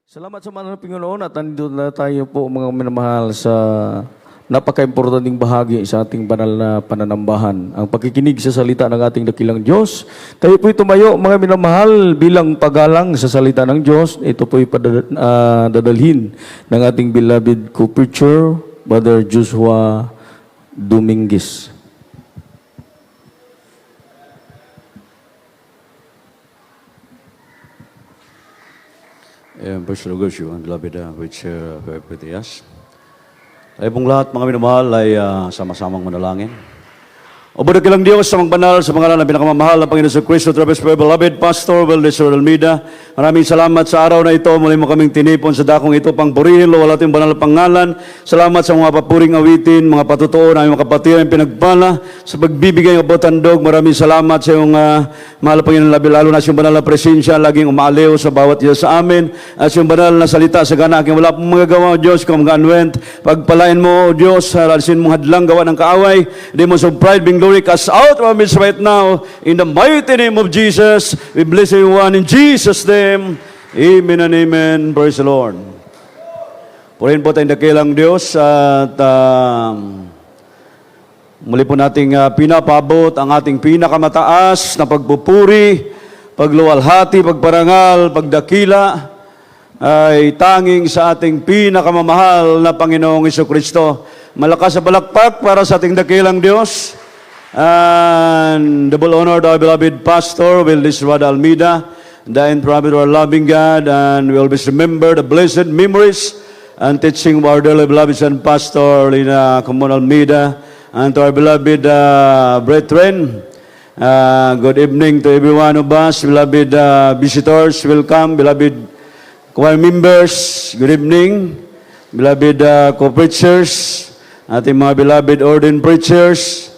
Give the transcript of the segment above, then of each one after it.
Salamat sa mga Panginoon at nandito na tayo po mga minamahal sa napaka-importanting bahagi sa ating banal na pananambahan. Ang pakikinig sa salita ng ating dakilang Diyos. Tayo po'y tumayo mga minamahal bilang paggalang sa salita ng Diyos. Ito po'y dadalhin ng ating beloved co-preacher, Brother Joshua Dominguez. Praise the Lord, you and beloved which with us. Tayo pong lahat, mga minamahal, ay sama-samang manalangin. O dakilang Diyos sa mga banal, sa pangalan ng pinakamamahal na Panginoon sa Kristo, Travis Pueblo, beloved Pastor Valdez Almeida, maraming salamat sa araw na ito. Muli mo kaming tinipon sa dakong ito pang purihin, wala tayong banal na pangalan. Salamat sa mga papuring awitin, mga patutuo na mga kapatiran pinagpala sa pagbibigay ng kabutandog. Maraming salamat sa iyong mahal na Panginoon, lalo na sa iyong banal na presensya, laging umaaliw sa bawat isa sa amin. At sa iyong banal na salita sa gana, aking wala pong magagawa, O Diyos, kung mga anwent, pagpalain mo, O Diyos, alisin mong hadlang gawa ng kaaway, demons of pride, being glory, cast out from our midst right now, in the mighty name of Jesus. We bless everyone in Jesus' name. Amen and amen. Praise the Lord. Purihin po tayong dakilang Diyos at muli po nating pinapabot ang ating pinakamataas na pagpupuri, pagluwalhati, pagparangal, pagdakila ay tanging sa ating pinakamamahal na Panginoong Jesucristo. Malakas sa balakpak para sa ating dakilang Diyos. And double honor to our beloved Pastor Valdez Almeida, the intrepid our loving God, and we always remember the blessed memories and teaching of our dearly beloved Son Pastor Lina Comun Almeida, and to our beloved brethren. Good evening to every one of us, beloved visitors, welcome, beloved choir members, good evening, beloved co-preachers, ating mga beloved ordained preachers,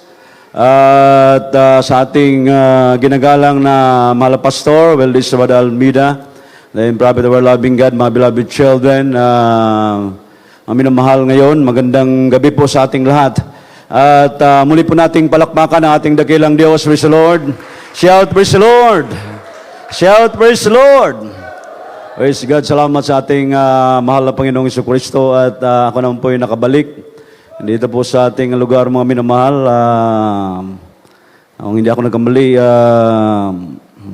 at sa ating ginagalang na mahal na Pastor Valdez Almeida, the prophet of our loving God, mga beloved children, amin ang mahal ngayon, magandang gabi po sa ating lahat. At muli po nating palakpakan ang ating dakilang Diyos. Praise the Lord. Shout, praise the Lord. Shout, praise the Lord. Praise God, salamat sa ating mahal na Panginoong Jesucristo. At ako naman po ay nakabalik dito po sa ating lugar, mga minamahal. Kung hindi ako nagkamali,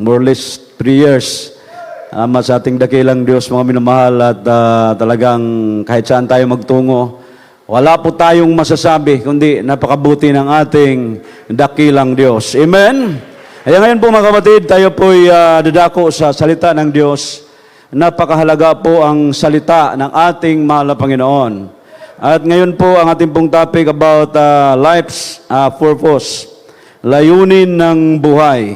more or less 3 years. Salamat sa ating dakilang Diyos, mga minamahal. At talagang kahit saan tayo magtungo, wala po tayong masasabi, kundi napakabuti ng ating dakilang Diyos. Amen? Kaya ngayon po mga kapatid, tayo po'y dadako sa salita ng Diyos. Napakahalaga po ang salita ng ating mahal na Panginoon. At ngayon po ang ating pong topic about life's purpose, layunin ng buhay.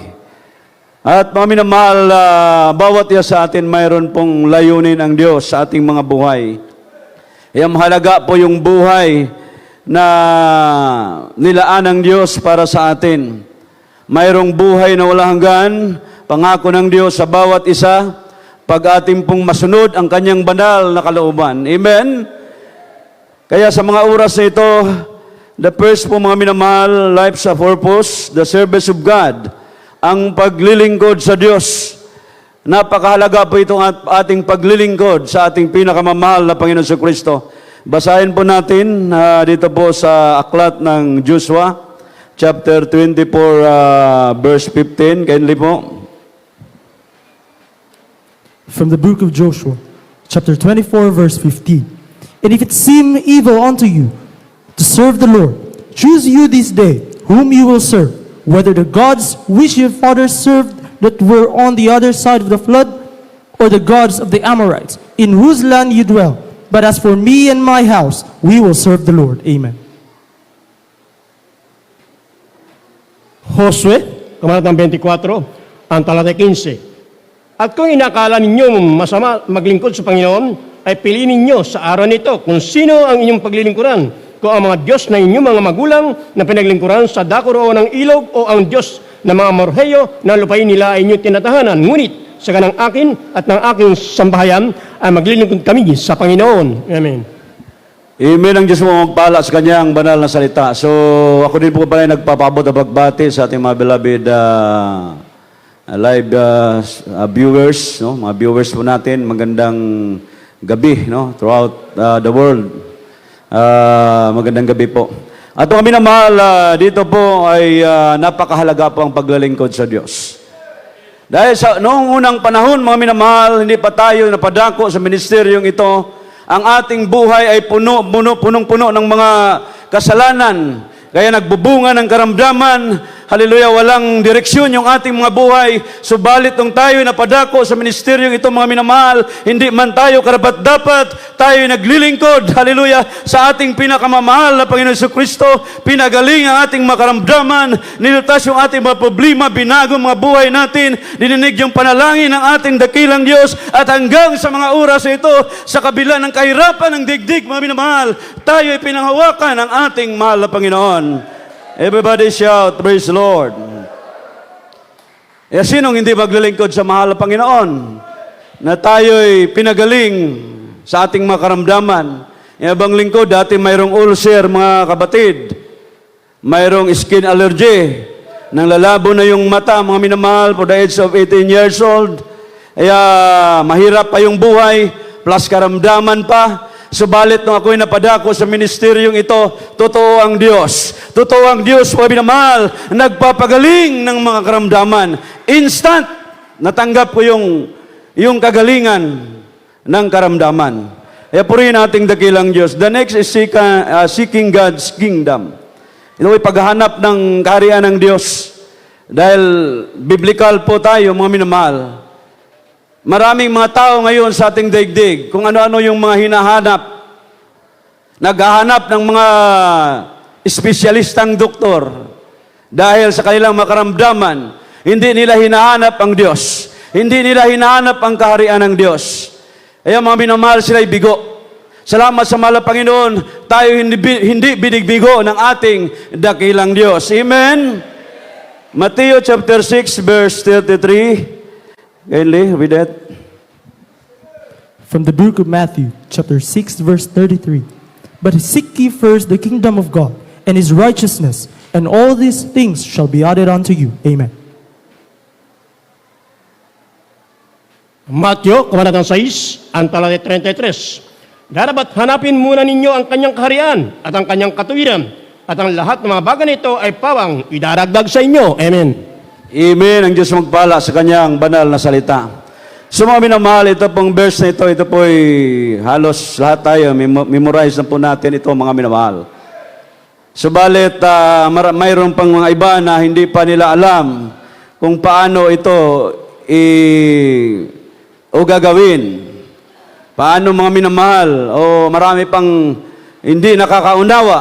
At mga minamahal, bawat isa sa atin mayroon pong layunin ang Diyos sa ating mga buhay. Kaya mahalaga po yung buhay na nilaan ng Diyos para sa atin. Mayroong buhay na walang hanggan, pangako ng Diyos sa bawat isa, pag ating pong masunod ang kanyang banal na kalooban. Amen? Kaya sa mga oras na ito, the first po mga minamahal, life's a purpose, the service of God, ang paglilingkod sa Diyos. Napakahalaga po itong ating paglilingkod sa ating pinakamamahal na Panginoon sa Kristo. Basahin po natin dito po sa aklat ng Joshua, chapter 24, verse 15. Kindly po. From the book of Joshua, chapter 24, verse 15. And if it seem evil unto you to serve the Lord, choose you this day whom you will serve, whether the gods which your fathers served that were on the other side of the flood, or the gods of the Amorites, in whose land you dwell. But as for me and my house, we will serve the Lord. Amen. Josue, Kabanatang 24, ang talata 15. At kung inakala ninyo masama maglingkod sa Panginoon, ay piliin ninyo sa araw nito kung sino ang inyong paglilingkuran, kung ang mga Diyos na inyong mga magulang na pinaglingkuran sa dako roon ng ilog, o ang Diyos na mga Morheyo na lupain nila ay inyong tinatahanan. Ngunit sa kanang akin at ng aking sambahayan ay maglilingkod kami sa Panginoon. Amen. Amen ang Diyos mo magpala sa kanyang banal na salita. So ako din po pala nagpapabot na pagbati sa ating mga beloved live viewers, no? Mga viewers po natin, magandang gabi, no? Throughout the world. Magandang gabi po. At kung kami na mahal, dito po ay napakahalaga po ang paglilingkod sa Diyos. Dahil sa noong unang panahon, mga minamahal, hindi pa tayo napadako sa ministeryong ito. Ang ating buhay ay punong-puno ng mga kasalanan. Kaya nagbubunga ng karamdaman. Hallelujah, walang direksyon yung ating mga buhay. Subalit nung tayo napadako sa ministeryong ito, mga minamahal, hindi man tayo karapat-dapat, tayo naglilingkod, hallelujah, sa ating pinakamamahal na Panginoon Jesucristo, pinagaling ang ating mga karamdaman, nilutas yung ating mga problema, binago mga buhay natin, dininig yung panalangin ng ating dakilang Diyos, at hanggang sa mga oras ito, sa kabila ng kahirapan ng digdig, mga minamahal, tayo ay pinanghawakan ng ating mahal na Panginoon. Everybody shout, praise the Lord. Sinong hindi maglilingkod sa mahal na Panginoon? Na tayo'y pinagaling sa ating mga karamdaman. Bang lingkod, dati mayroong ulcer, mga kabatid. Mayroong skin allergy. Nang lalabo na yung mata, mga minamahal, for the age of 18 years old. Mahirap pa yung buhay, plus karamdaman pa. Subalit nung ako'y napadako sa ministeryong ito, totoo ang Diyos. Totoo ang Diyos, mga minamahal, nagpapagaling ng mga karamdaman. Instant, natanggap ko yung kagalingan ng karamdaman. Kaya purihin nating dakilang Diyos. The next is seeking God's kingdom. Ito ay paghahanap ng kaharian ng Diyos. Dahil biblical po tayo, mga minamahal. Maraming mga tao ngayon sa ating daigdig, kung ano-ano yung mga hinahanap. Naghahanap ng mga espesyalistang doktor. Dahil sa kanilang makaramdaman, hindi nila hinahanap ang Diyos. Hindi nila hinahanap ang kaharian ng Diyos. Kaya mga minamahal, sila'y bigo. Salamat sa mahal na Panginoon, tayo hindi binigbigo ng ating dakilang Diyos. Amen? Matthew chapter 6, verse 33. Kindly, read that. From the book of Matthew, chapter 6, verse 33. But seek ye first the kingdom of God and his righteousness, and all these things shall be added unto you. Amen. Matthew, kabanatang 6, ang talata 33. Darapat hanapin muna ninyo ang kanyang kaharian at ang kanyang katuwiran, at ang lahat ng mga bagay nito ay pawang idaragdag sa inyo. Amen. Amen. Ang Diyos magpala sa kanyang banal na salita. So mga minamahal, ito pong verse na ito po'y halos lahat tayo, memorize na po natin ito, mga minamahal. Subalit, mayroon pang mga iba na hindi pa nila alam kung paano ito gagawin. Paano, mga minamahal, o marami pang hindi nakakaunawa.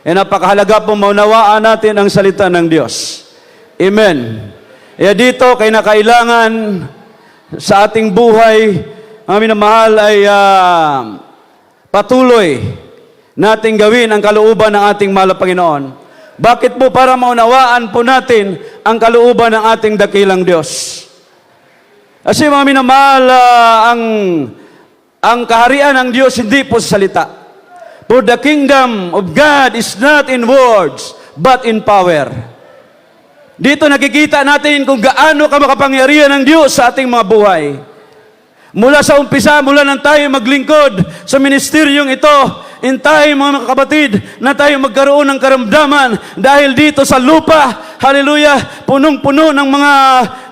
Napakahalaga pong maunawaan natin ang salita ng Diyos. Amen. Dito, kay nakailangan sa ating buhay, mga minamahal, ay patuloy nating gawin ang kalooban ng ating mahal na Panginoon. Bakit po? Para maunawaan po natin ang kalooban ng ating dakilang Diyos. Kasi mga minamahal, ang kaharian ng Diyos hindi po sa salita. For the kingdom of God is not in words, but in power. Dito nakikita natin kung gaano ka makapangyarihan ng Diyos sa ating mga buhay. Mula sa umpisa, mula nang tayo maglingkod sa ministeryong ito, tayo mga kapatid, na tayo magkaroon ng karamdaman dahil dito sa lupa, hallelujah, punong-puno ng mga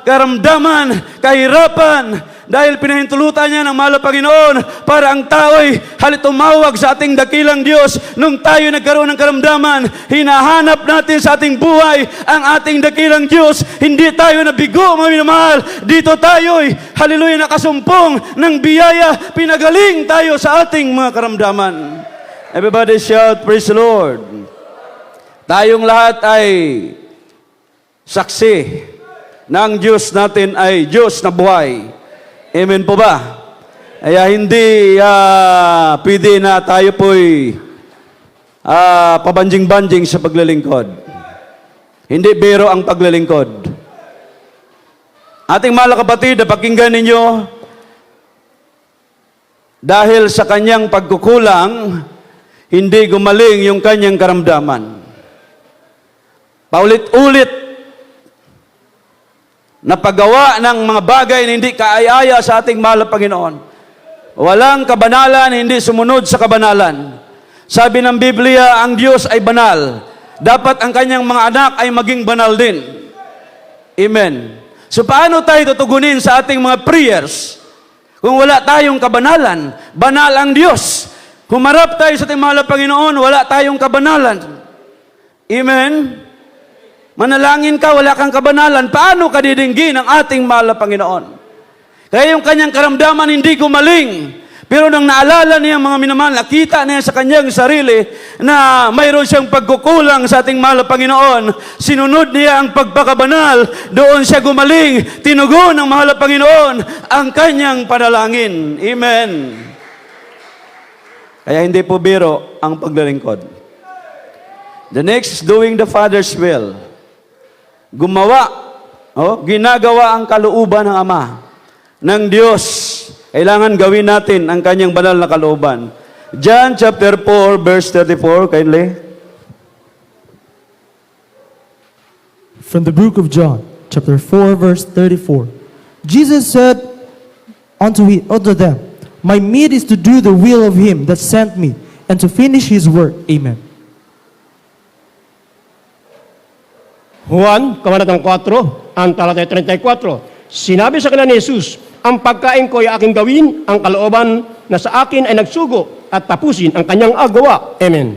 karamdaman, kahirapan, dahil pinahintulutan niya ng mahal na Panginoon para ang tao'y tumawag sa ating dakilang Diyos. Nung tayo nagkaroon ng karamdaman, hinahanap natin sa ating buhay ang ating dakilang Diyos. Hindi tayo nabigo, mga minamahal. Dito tayo'y, hallelujah, nakasumpong ng biyaya. Pinagaling tayo sa ating mga karamdaman. Everybody shout, praise the Lord. Tayong lahat ay saksi na ang Diyos natin ay Diyos na buhay. Amen po ba? Kaya hindi pwede na tayo po'y pabanjing-banjing sa paglilingkod. Hindi biro ang paglilingkod. Ating mahal na kapatid, pakinggan ninyo, dahil sa kanyang pagkukulang, hindi gumaling yung kanyang karamdaman. Paulit-ulit na paggawa ng mga bagay na hindi kaaya-aya sa ating mahal na Panginoon. Walang kabanalan, hindi sumunod sa kabanalan. Sabi ng Biblia, ang Diyos ay banal. Dapat ang kanyang mga anak ay maging banal din. Amen. So paano tayo tutugunin sa ating mga prayers kung wala tayong kabanalan? Banal ang Diyos. Humarap tayo sa ating mahal na Panginoon, wala tayong kabanalan. Amen. Manalangin ka, wala kang kabanalan. Paano ka didinggin ng ating mahal na Panginoon? Kaya yung kanyang karamdaman hindi gumaling. Pero nang naalala niya mga minamahal, nakita niya sa kanyang sarili na mayroon siyang pagkukulang sa ating mahal na Panginoon. Sinunod niya ang pagpakabanal. Doon siya gumaling. Tinugon ng mahal na Panginoon ang kanyang panalangin. Amen. Kaya hindi po biro ang paglilingkod. The next is doing the Father's will. Gumawa, ginagawa ang kalooban ng Ama, ng Diyos. Kailangan gawin natin ang kanyang banal na kalooban. John chapter 4, verse 34, kindly. From the book of John, chapter 4, verse 34. Jesus said unto them, My meat is to do the will of him that sent me, and to finish his work. Amen. Juan, Kabanatang 4, ang talatay 34. Sinabi sa kanila ni Jesus, ang pagkain ko ay aking gawin, ang kalooban na sa akin ay nagsugo at tapusin ang kanyang agawa. Amen.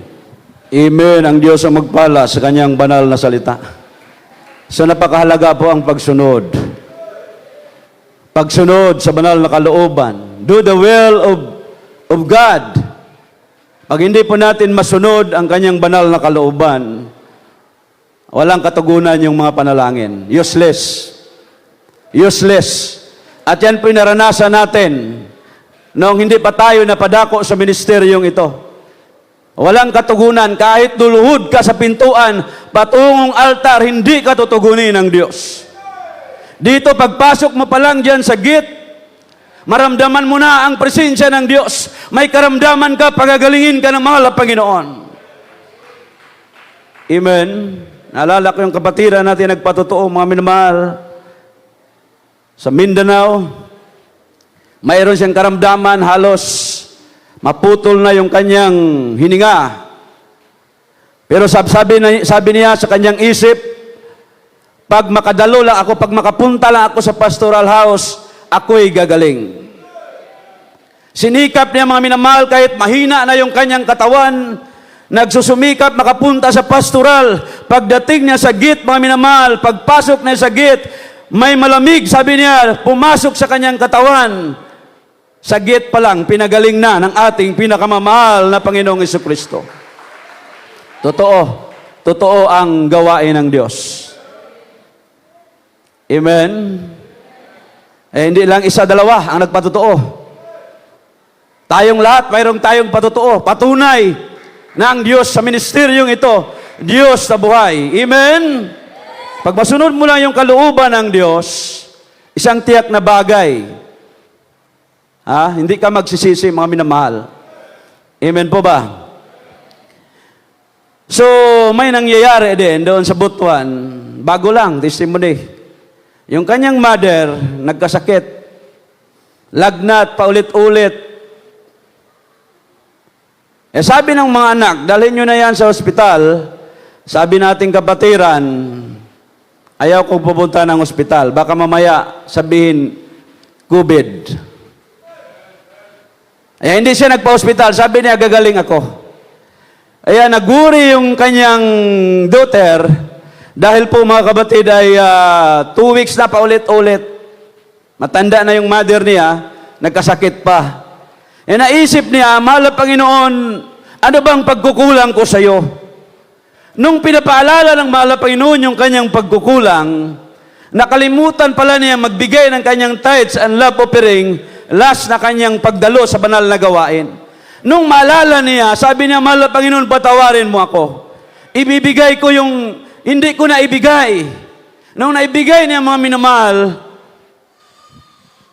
Amen. Ang Diyos ang magpala sa kanyang banal na salita. So napakahalaga po ang pagsunod. Pagsunod sa banal na kalooban. Do the will of God. Pag hindi po natin masunod ang kanyang banal na kalooban, walang katugunan yung mga panalangin. Useless. Useless. At yan po yung naranasan natin noong hindi pa tayo napadako sa ministeryong ito. Walang katugunan. Kahit duluhod ka sa pintuan, patungong altar, hindi ka tutugunin ng Diyos. Dito, pagpasok mo pa lang dyan sa gate, maramdaman mo na ang presensya ng Diyos. May karamdaman ka, pagagalingin ka ng mahal na Panginoon. Amen. Naalala ko yung kapatiran natin nagpatotoo, mga minamahal. Sa Mindanao, mayroon siyang karamdaman, halos maputol na yung kanyang hininga. Pero sabi niya sa kanyang isip, pag makadalo lang ako, pag makapunta lang ako sa pastoral house, ako'y gagaling. Sinikap niya mga minamahal, kahit mahina na yung kanyang katawan, nagsusumikap makapunta sa pastoral. Pagdating niya sa gate, mga minamahal, pagpasok niya sa gate, may malamig, sabi niya, pumasok sa kanyang katawan. Sa gate pa lang, pinagaling na ng ating pinakamamahal na Panginoong Jesucristo. Totoo. Totoo ang gawain ng Diyos. Amen? Hindi lang isa, dalawa ang nagpatotoo. Tayong lahat, mayroong tayong patotoo. Patunay na ang Diyos sa ministeryong ito, Diyos na buhay. Amen? Pag masunod mo lang yung kalooban ng Diyos, isang tiyak na bagay. Hindi ka magsisisi, mga minamahal. Amen po ba? So, may nangyayari din doon sa Butuan. Bago lang, testimony. Yung kanyang mother, nagkasakit. Lagnat, paulit-ulit. Sabi ng mga anak, dalhin nyo na yan sa ospital. Sabi nating kapatiran, ayaw kong pupunta ng ospital. Baka mamaya sabihin, COVID. Hindi siya nagpa-ospital. Sabi niya, gagaling ako. Naguri yung kanyang daughter dahil po mga kabatid ay 2 weeks na paulit-ulit. Matanda na yung mother niya, nagkasakit pa. Naisip niya, mahal na Panginoon, ano bang pagkukulang ko sa iyo? Nung pinapaalala ng mahal na Panginoon yung kanyang pagkukulang, nakalimutan pala niya magbigay ng kanyang tithes and love offering, last na kanyang pagdalo sa banal na gawain. Nung maalala niya, sabi niya, mahal na Panginoon, patawarin mo ako. Ibibigay ko yung hindi ko na ibigay. Nung naibigay niya mga minamahal,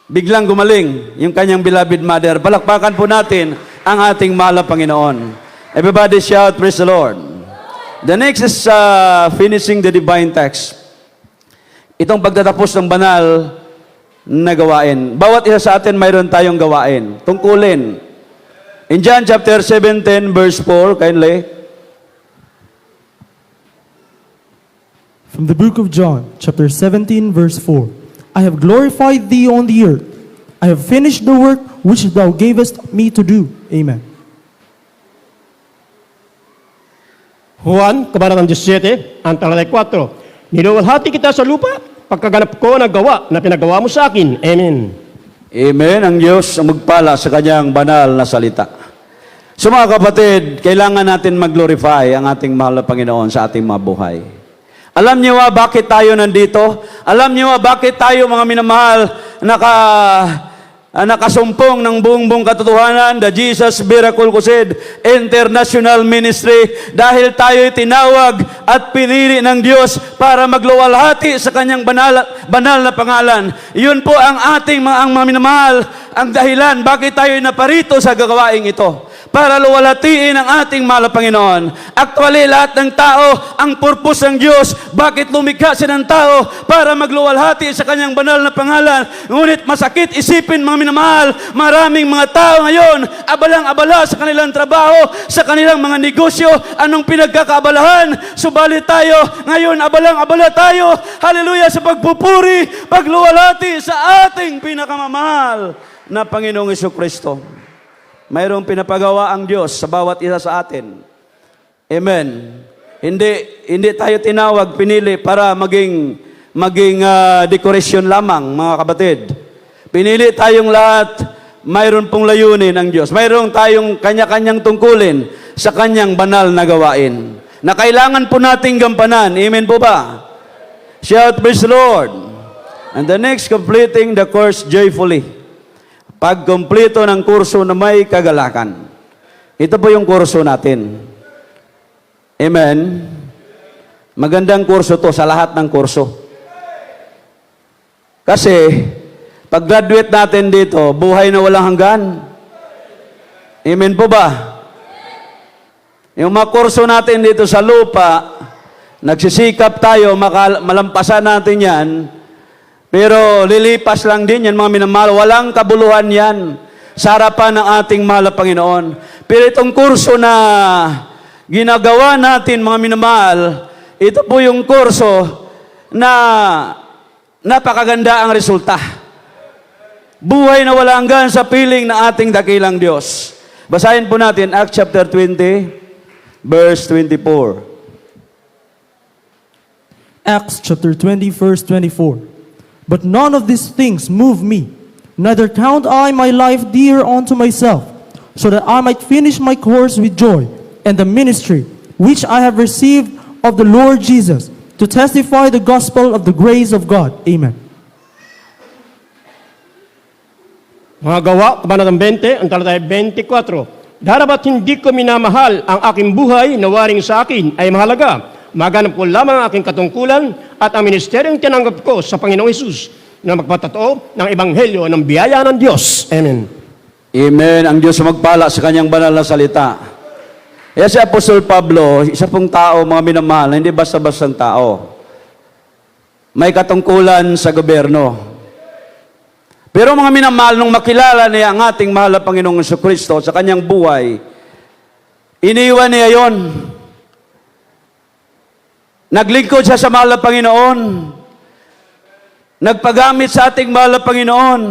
biglang gumaling yung kanyang beloved mother. Palakpakan po natin ang ating mahal na Panginoon. Everybody shout, praise the Lord. The next is finishing the divine text. itong pagtatapos ng banal na gawain. Bawat isa sa atin mayroon tayong gawain, tungkulin. In John chapter 17 verse 4, kindly. From the book of John, chapter 17, verse 4. I have glorified thee on the earth. I have finished the work which thou gavest me to do. Amen. Juan, Kabanatang 17, ang talatay 4. Niluwalhati kita sa lupa, pagkaganap ko ng gawa na pinagawa mo sa akin. Amen. Amen. Ang Diyos ang magpala sa kanyang banal na salita. So mga kapatid, kailangan natin mag-glorify ang ating mahal na Panginoon sa ating mga buhay. Alam niyo ba bakit tayo nandito? Alam niyo ba bakit tayo mga minamahal nakasumpong ng buong katotohanan, the Jesus Miracle Crusade International Ministry, dahil tayo'y tinawag at pinili ng Diyos para magluwalhati sa kanyang banal na pangalan. Yun po ang ating mga minamahal, ang dahilan bakit tayo'y naparito sa gagawaing ito. Para luwalhatiin ang ating mahal na Panginoon. Actually, lahat ng tao, ang purpose ng Diyos, bakit lumikha siya ng tao? Para magluwalhati sa kanyang banal na pangalan. Ngunit masakit isipin, mga minamahal, maraming mga tao ngayon, abalang-abala sa kanilang trabaho, sa kanilang mga negosyo, anong pinagkakaabalahan. Subalit tayo, ngayon abalang-abala tayo, hallelujah, sa pagpupuri, pagluwalhati sa ating pinakamamahal na Panginoong Jesucristo. Mayroong pinapagawa ang Diyos sa bawat isa sa atin. Amen. Hindi tayo tinawag, pinili para maging dekorasyon lamang, mga kapatid. Pinili tayong lahat, mayroon pong layunin ang Diyos. Mayroon tayong kanya-kanyang tungkulin sa kanyang banal na gawain na kailangan po nating gampanan. Amen po ba? Shout, praise the Lord. And the next, completing the course joyfully. Pagkumpleto ng kurso na may kagalakan. Ito po yung kurso natin. Amen? Magandang kurso to sa lahat ng kurso. Kasi, pag-graduate natin dito, buhay na walang hanggan. Amen po ba? Yung mga kurso natin dito sa lupa, nagsisikap tayo, malampasan natin yan, pero lilipas lang din yan, mga minamahal. Walang kabuluhan yan sa harapan ng ating mahal na Panginoon. Pero itong kurso na ginagawa natin, mga minamahal, ito po yung kurso na napakaganda ang resulta. Buhay na wala hanggan sa piling na ating dakilang Diyos. Basahin po natin Acts chapter 20, verse 24. Acts chapter 20, verse 24. But none of these things move me, neither count I my life dear unto myself, so that I might finish my course with joy, and the ministry which I have received of the Lord Jesus, to testify the gospel of the grace of God. Amen. Mga gawa, Kabanatang 20, ang talatay 24. Darapat hindi ko minamahal ang aking buhay na waring sa akin ay mahalaga. Maganap ko lamang ang aking katungkulan at ang ministeryong tinanggap ko sa Panginoong Hesus na magpatotoo ng ebanghelyo ng biyaya ng Diyos. Amen. Amen. Ang Diyos magpala sa kanyang banal na salita. Kaya si Apostol Pablo, isa pong tao, mga minamahal, hindi basta-bastang tao. May katungkulan sa gobyerno. Pero mga minamahal, nung makilala niya ang ating mahal na Panginoong Jesucristo sa kanyang buhay, iniwan niya yon. Naglingkod siya sa mahal na Panginoon. Nagpagamit sa ating mahal na Panginoon.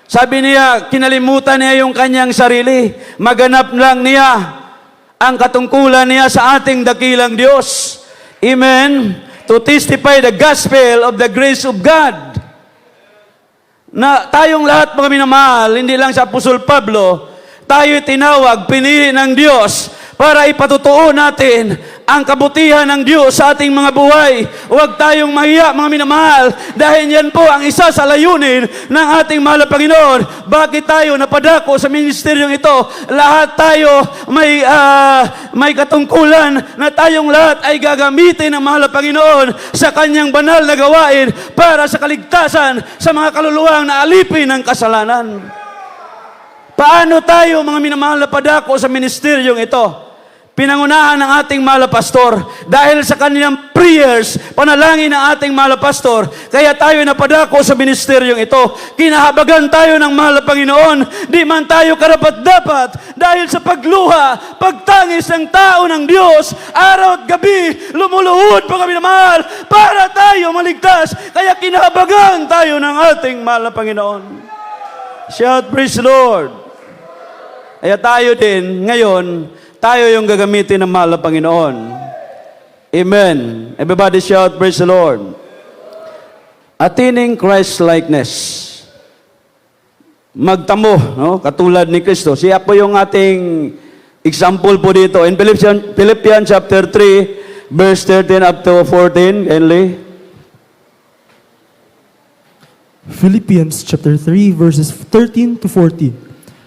Sabi niya, kinalimutan niya yung kanyang sarili. Maganap lang niya ang katungkulan niya sa ating dakilang Diyos. Amen. To testify the gospel of the grace of God. Na tayong lahat, mga minamahal, hindi lang sa Apostol Pablo, tayo tinawag, pinili ng Diyos para ipatutuo natin ang kabutihan ng Diyos sa ating mga buhay. Huwag tayong mahiya, mga minamahal, dahil yan po ang isa sa layunin ng ating mahal na Panginoon. Bakit tayo napadako sa ministeryong ito? Lahat tayo may katungkulan na tayong lahat ay gagamitin ng mahal na Panginoon sa kanyang banal na gawain para sa kaligtasan sa mga kaluluwang na alipin ng kasalanan. Paano tayo, mga minamahal na padako sa ministeryong ito? Pinangunahan ng ating mahal na pastor dahil sa kanilang prayers, panalangin ng ating mahal na pastor, kaya tayo napadako sa ministeryong ito. Kinahabagan tayo ng mahal na Panginoon, di man tayo karapat-dapat, dahil sa pagluha, pagtangis ng tao ng Diyos, araw at gabi, lumuluhod pa kami na mahal, para tayo maligtas, kaya kinahabagan tayo ng ating mahal na Panginoon. Shout, praise the Lord. Kaya tayo din, ngayon, tayo yung gagamitin ng mahal na Panginoon. Amen. Everybody shout, praise the Lord. Attaining Christ-likeness. Magtamo, no? Katulad ni Kristo. Siya po yung ating example po dito. In Philippians chapter 3, verse 13 up to 14. Henley. Philippians chapter 3, verses 13 to 14.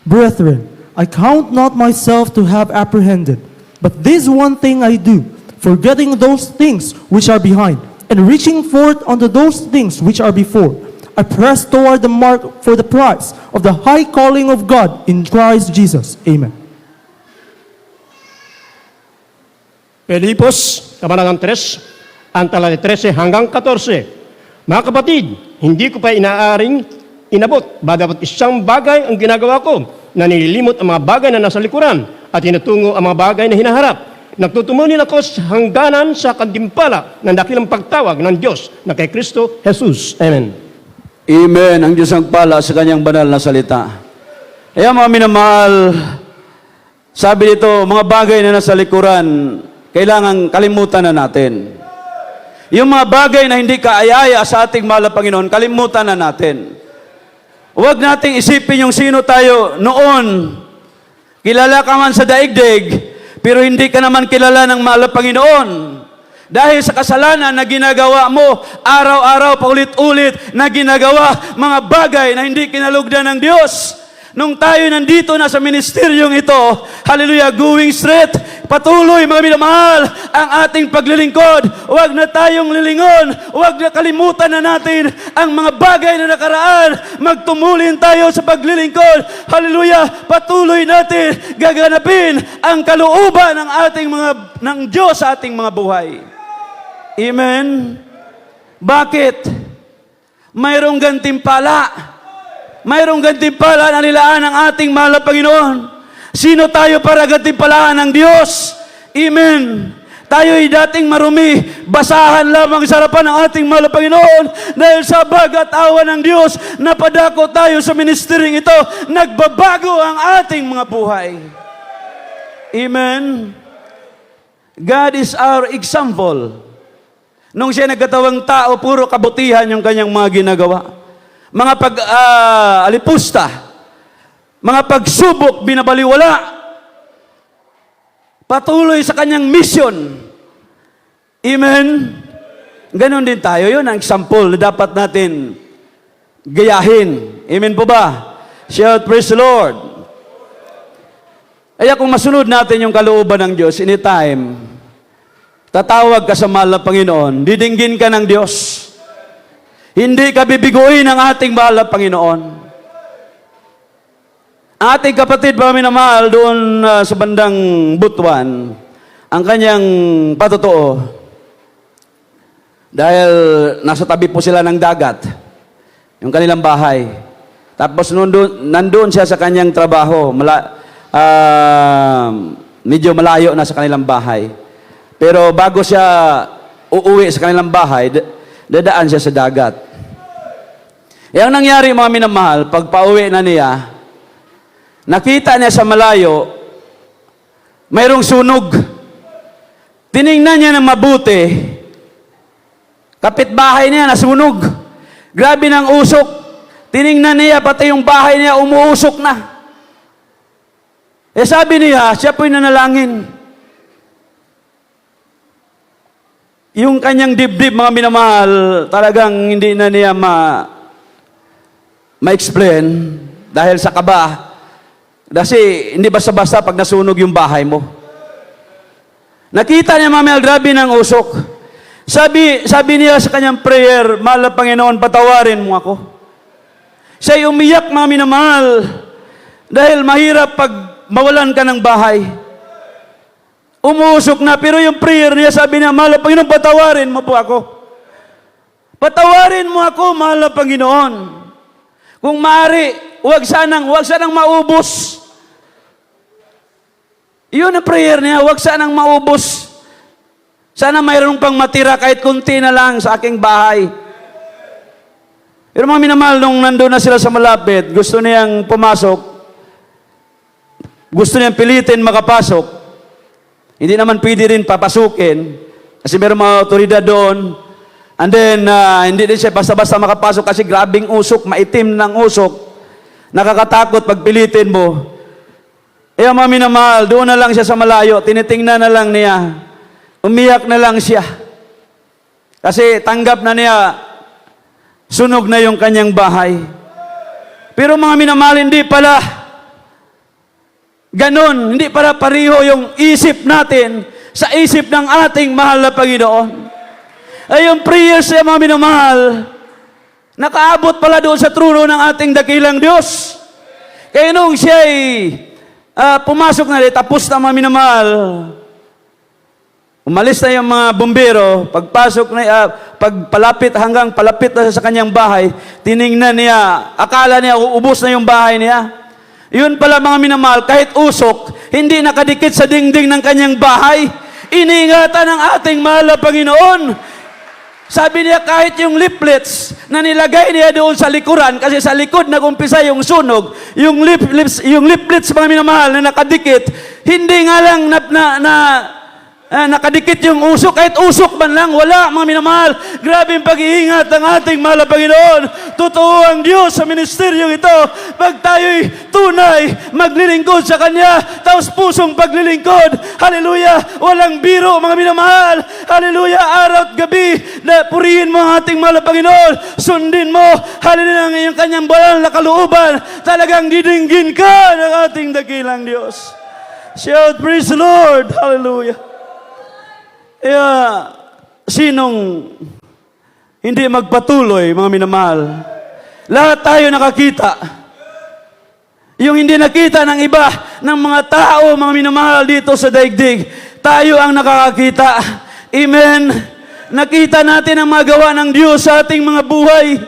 Brethren, I count not myself to have apprehended, but this one thing I do, forgetting those things which are behind, and reaching forth unto those things which are before. I press toward the mark for the prize of the high calling of God in Christ Jesus. Amen. Filipos, Kabanatang 3, ang talata 13 hanggang 14. Mga kapatid, hindi ko pa inaaring inabot, bagamat isang bagay ang ginagawa ko, na nililimot ang mga bagay na nasa likuran at tinutungo ang mga bagay na hinaharap. Nagtutumunin ako sa hangganan sa kantimpala ng dakilang pagtawag ng Diyos na kay Kristo Jesus. Amen. Amen. Ang Diyos ang pala sa kanyang banal na salita. Kaya mga minamahal, sabi dito, mga bagay na nasa likuran, kailangan kalimutan na natin. Yung mga bagay na hindi kaayaya sa ating mahal na Panginoon, kalimutan na natin. Huwag nating isipin yung sino tayo noon. Kilala ka man sa daigdig, pero hindi ka naman kilala ng mahal na Panginoon. Dahil sa kasalanan na ginagawa mo, araw-araw, paulit-ulit, na ginagawa mga bagay na hindi kinalugdan ng Diyos. Nung tayo nandito na sa ministeryong ito, hallelujah, going straight, patuloy mga minamahal ang ating paglilingkod. Huwag na tayong lilingon, huwag na kalimutan na natin ang mga bagay na nakaraan. Magtumulin tayo sa paglilingkod. Hallelujah, patuloy natin gaganapin ang kalooban ng Diyos sa ating mga buhay. Amen. Bakit? Mayroong gantimpala. Mayroong gantimpala na nilaan ng ating mahal na Panginoon. Sino tayo para gantimpalaan ng Diyos? Amen. Tayo'y dating marumi, basahan lamang sa harapan ng ating mahal na Panginoon. Dahil sa bagat awa ng Diyos, napadako tayo sa ministering ito. Nagbabago ang ating mga buhay. Amen. God is our example. Nung siya nagkatawang tao, puro kabutihan yung kanyang mga ginagawa. Mga alipusta, mga pagsubok, binabaliwala, patuloy sa kanyang mission. Amen? Ganon din tayo. Yun ang example na dapat natin gayahin. Amen po ba? Shout, praise the Lord. Kaya kung masunod natin yung kalooban ng Diyos, anytime, tatawag ka sa mahal na Panginoon, didinggin ka ng Diyos. Hindi ka bibiguin ng ating mahal na Panginoon. Ating kapatid ba minamahal doon sa bandang Butuan, ang kanyang patotoo, dahil nasa tabi po sila ng dagat, yung kanilang bahay. Tapos nandun siya sa kanyang trabaho, medyo malayo na sa kanilang bahay. Pero bago siya uuwi sa kanilang bahay, dadaan siya sa dagat. Ang nangyari mga minamahal, pag pauwi na niya, nakita niya sa malayo, mayroong sunog. Tiningnan niya ng mabuti, kapitbahay niya nasunog. Grabe ng usok. Tiningnan niya, pati yung bahay niya umuusok na. Sabi niya, siya po'y nanalangin. Yung kanyang dibdib, mga minamahal, talagang hindi na niya ma-explain dahil sa kaba. Kasi hindi basta-basta pag nasunog yung bahay mo. Nakita niya, mamel, grabe ng usok. Sabi niya sa kanyang prayer, mahal na Panginoon, patawarin mo ako. Siya'y umiyak, mga minamahal, dahil mahirap pag mawalan ka ng bahay. Umusok na, pero yung prayer niya, sabi niya, mahal na Panginoon, patawarin mo po ako. Patawarin mo ako, mahal na Panginoon. Kung maaari, huwag sanang maubos. Iyon ang prayer niya, huwag sanang maubos. Sana mayroon pang matira kahit kunti na lang sa aking bahay. Pero mga minamahal, nung nandun na sila sa malapit, gusto niyang pumasok, gusto niyang pilitin makapasok, hindi naman pwede rin papasukin, kasi meron mga otoridad doon, and then, hindi din siya basta-basta makapasok kasi grabing usok, maitim ng usok, nakakatakot pag pilitin mo. Eh, mga minamahal, doon na lang siya sa malayo, tinitingnan na lang niya, umiyak na lang siya. Kasi tanggap na niya, sunog na yung kanyang bahay. Pero mga minamahal, hindi pala ganon, hindi pala pariho yung isip natin sa isip ng ating mahal na Panginoon. Ay yung prayers niya, mga minamahal, nakaabot pala doon sa trono ng ating dakilang Diyos. Kaya nung siya'y pumasok na rin, tapos na, mga minamahal, umalis na yung mga bumbero, pagpasok na, pagpalapit hanggang palapit na sa kanyang bahay, tiningnan niya, akala niya ubos na yung bahay niya. Yun pala, mga minamahal, kahit usok, hindi nakadikit sa dingding ng kanyang bahay. Iniingatan ng ating mahal na Panginoon. Sabi niya, kahit yung leaflets na nilagay niya doon sa likuran, kasi sa likod nag-umpisa yung sunog, yung leaflets, mga minamahal, na nakadikit, hindi nga lang nakadikit yung usok, kahit usok man lang, wala, mga minamahal. Grabe yung pag-iingat ng ating mahal na Panginoon. Totoo ang Diyos sa ministeryong ito. Pag tayo'y tunay, maglilingkod sa Kanya, taos pusong paglilingkod. Hallelujah! Walang biro, mga minamahal. Hallelujah! Araw at gabi, na purihin mo ang ating mahal na Panginoon. Sundin mo, hallelujah, yung Kanyang banal na kalooban. Talagang didinggin ka ng ating dakilang Diyos. Shout, praise the Lord! Hallelujah! Sinong hindi magpatuloy, mga minamahal? Lahat tayo nakakita. Yung hindi nakita ng iba, ng mga tao, mga minamahal dito sa daigdig, tayo ang nakakakita. Amen. Nakita natin ang magawa ng Diyos sa ating mga buhay.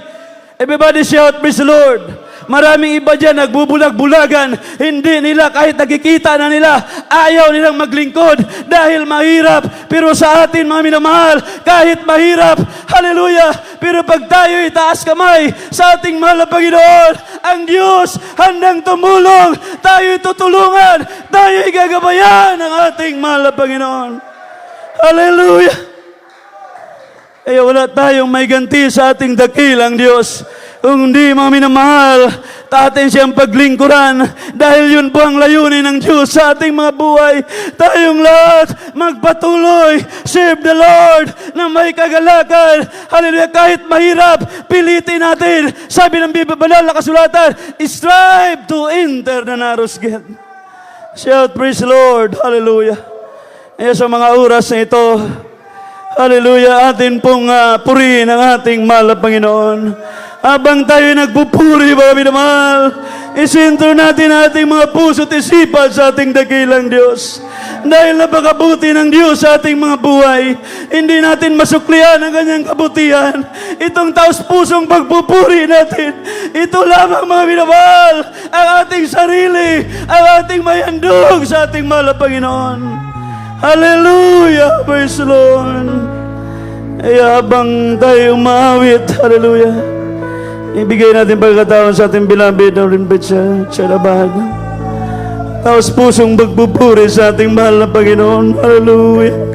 Everybody shout, praise the Lord. Maraming iba dyan nagbubulag-bulagan. Hindi nila, kahit nakikita na nila, ayaw nilang maglingkod dahil mahirap. Pero sa atin, mga minamahal, kahit mahirap, hallelujah, pero pag tayo itaas kamay sa ating mahal na Panginoon, ang Diyos handang tumulong, tayo tutulungan, tayo igagabayan ng ating mahal na Panginoon. Hallelujah. Kaya wala tayong may ganti sa ating dakilang Diyos. Kung hindi, mga minamahal, atin siyang paglingkuran dahil yun po ang layunin ng Diyos sa ating mga buhay. Tayong lahat magpatuloy, serve the Lord na may kagalakan. Hallelujah, kahit mahirap, pilitin natin. Sabi ng Banal na Kasulatan, strive to enter the narrow gate. Shout, praise the Lord. Hallelujah. Kaya sa mga oras na ito, hallelujah, atin pong purihin ang ating mahal na Panginoon. Habang tayo nagpupuri, mga minamahal, isintro natin ating mga puso at isipan sa ating dakilang Diyos. Dahil napakabuti ng Diyos sa ating mga buhay, hindi natin masuklian ang kanyang kabutihan. Itong taos pusong pagpupuri natin, ito lamang, mga minamahal, ang ating sarili, ang ating mayandog sa ating mahal na Panginoon. Hallelujah! Praise the Lord! Ay habang tayo umawit, hallelujah, ibigay natin pagkataon sa ating beloved na rin sa Charabag. Taos pusong magpupuri sa ating mahal na Panginoon. Hallelujah.